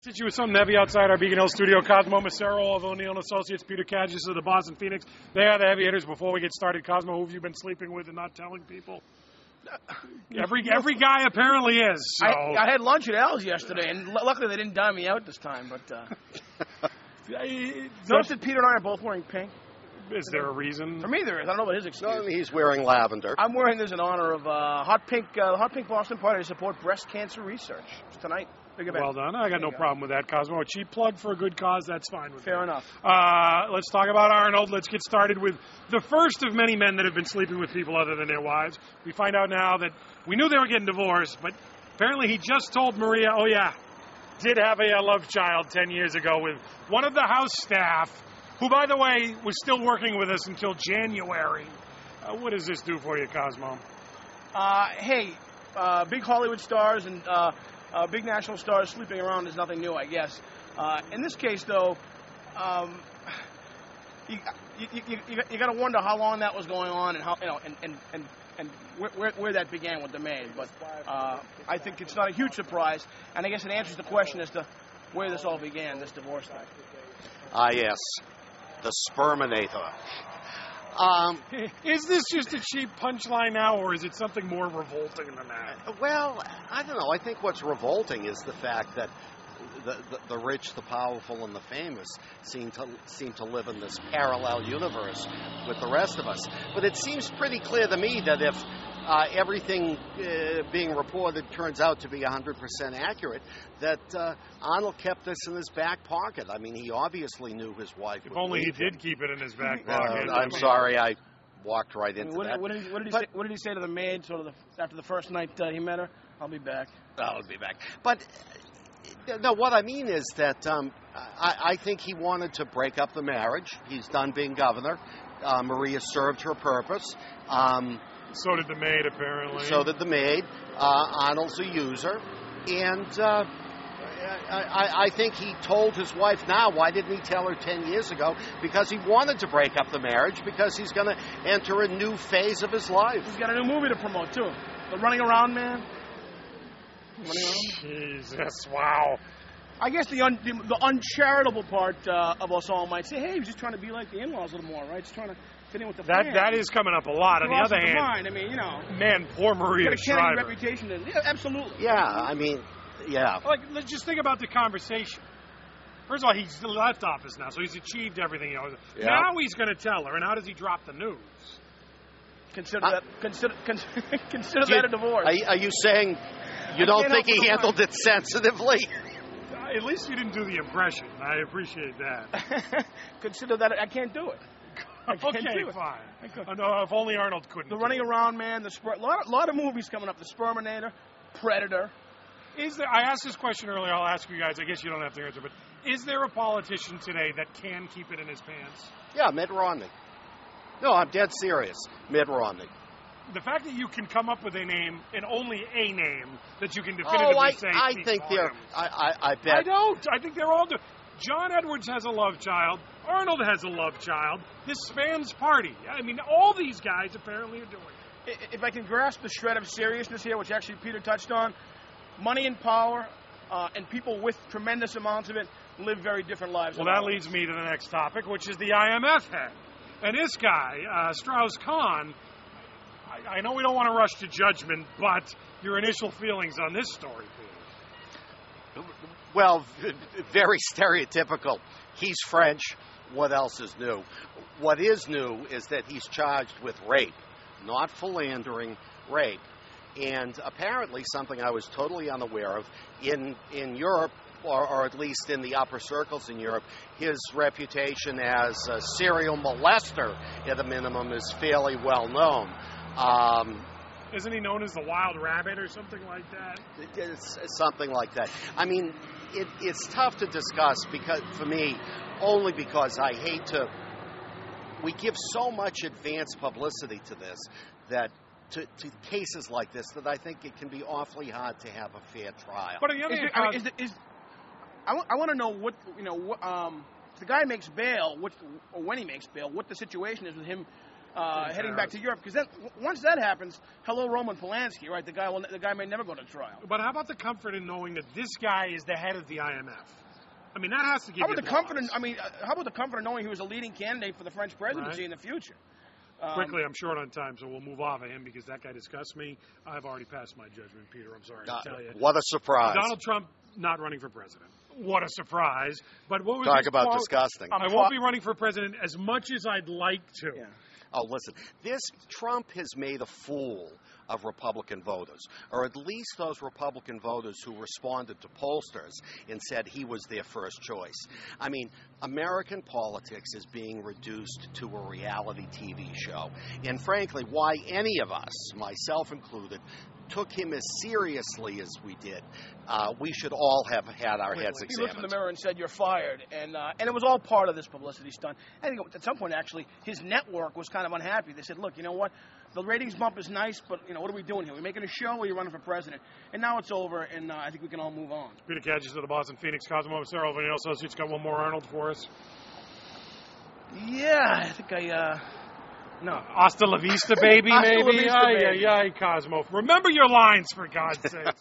Hit you with something heavy outside our Beacon Hill studio. Cosmo Macero of O'Neill & Associates, Peter Kajis of the Boston Phoenix. They are the heavy hitters. Before we get started, Cosmo, who have you been sleeping with and not telling people? Every guy apparently is. So. I had lunch at Al's yesterday, and luckily they didn't dime me out this time. But notice that Peter and I are both wearing pink. Is there a reason? For me, there is. I don't know what his excuse. No, he's wearing lavender. I'm wearing this in honor of Hot Pink Boston Party to support breast cancer research. It's tonight. Well done. I got no problem with that, Cosmo. A cheap plug for a good cause, that's fine with me. Fair enough. Let's talk about Arnold. Let's get started with the first of many men that have been sleeping with people other than their wives. We find out now that we knew they were getting divorced, but apparently he just told Maria, oh yeah, did have a love child 10 years ago with one of the house staff, who, by the way, was still working with us until January. What does this do for you, Cosmo? Big Hollywood stars and big national stars sleeping around is nothing new, I guess. In this case, though, you got to wonder how long that was going on and how and where that began with the maid. But I think it's not a huge surprise, and I guess it answers the question as to where this all began, this divorce thing. Yes, the sperminator. Is this just a cheap punchline now, or is it something more revolting than that? Well, I don't know. I think what's revolting is the fact that the rich, the powerful, and the famous seem to live in this parallel universe with the rest of us. But it seems pretty clear to me that if everything being reported turns out to be 100% accurate, that Arnold kept this in his back pocket. I mean, he obviously knew his wife would If only he leave him. did keep it in his back pocket. I'm sorry, I walked right into that. What did he say to the maid after the first night he met her? I'll be back. I'll be back. But no, what I mean is that I think he wanted to break up the marriage. He's done being governor. Maria served her purpose. So did the maid, apparently. So did the maid. Arnold's a user. And I think he told his wife now. Why didn't he tell her 10 years ago? Because he wanted to break up the marriage, because he's going to enter a new phase of his life. He's got a new movie to promote, too. The Running Around Man. Jesus, wow. I guess the uncharitable part of us all might say, hey, he's just trying to be like the in-laws a little more, right? Just trying to fit in with the fans. That is coming up a lot. On the other hand, I mean, you know. Man, poor Maria Shriver. Got a Kennedy reputation. Yeah, absolutely. Yeah, I mean, yeah. Like, let's just think about the conversation. First of all, he's left office now, so he's achieved everything he knows. Yeah. Now he's going to tell her, and how does he drop the news? Consider that a divorce. Are you saying you don't think he handled it sensitively? At least you didn't do the impression. I appreciate that. Consider that I can't do it. Okay, fine. No, if only Arnold couldn't. The Running Around Man, a lot of movies coming up. The Sperminator, Predator. I asked this question earlier. I'll ask you guys. I guess you don't have to answer, but is there a politician today that can keep it in his pants? Yeah, Mitt Romney. No, I'm dead serious. Mitt Romney. The fact that you can come up with a name, and only a name, that you can definitively say. I think they're. I bet. I don't. I think they're all. John Edwards has a love child. Arnold has a love child. This spans party. I mean, all these guys apparently are doing it. If I can grasp the shred of seriousness here, which actually Peter touched on, money and power, and people with tremendous amounts of it live very different lives. Well, that leads me to the next topic, which is the IMF head. And this guy, Strauss-Kahn, I know we don't want to rush to judgment, but your initial feelings on this story, please. Well, very stereotypical. He's French. What else is new? What is new is that he's charged with rape, not philandering, rape. And apparently something I was totally unaware of, in Europe, or at least in the upper circles in Europe, his reputation as a serial molester, at a minimum, is fairly well known. Isn't he known as the Wild Rabbit or something like that? It's something like that. I mean, it's tough to discuss for me, only because I hate to. We give so much advance publicity to this, that to cases like this, that I think it can be awfully hard to have a fair trial. But on the other hand, I want to know what if the guy makes bail, or when he makes bail, what the situation is with him heading back to Europe. Because then, once that happens, hello Roman Polanski, right? The guy may never go to trial. But how about the comfort in knowing that this guy is the head of the IMF? I mean, that has to give How you about the comfort? How about the comfort of knowing he was a leading candidate for the French presidency in the future? Quickly, I'm short on time, so we'll move off of him because that guy disgusts me. I've already passed my judgment, Peter. I'm sorry to tell you. What a surprise. Donald Trump not running for president. What a surprise. But what was Talk his about quote? disgusting. I won't be running for president as much as I'd like to. Yeah. Oh, listen, Trump has made a fool of Republican voters, or at least those Republican voters who responded to pollsters and said he was their first choice. I mean, American politics is being reduced to a reality TV show. And frankly, why any of us, myself included, took him as seriously as we did, we should all have had our heads examined. He looked in the mirror and said, "You're fired," and it was all part of this publicity stunt. I think at some point, actually, his network was kind of unhappy. They said, "Look, you know what? The ratings bump is nice, but what are we doing here? We're making a show, or are you running for president?" And now it's over, and I think we can all move on. Peter Cadges of the Boston Phoenix, Cosmo Macero, Vanille Associates. Got one more Arnold for us. Yeah, I think no. Hasta la vista, baby, Hasta la maybe. vista, baby. Cosmo. Remember your lines, for God's sake.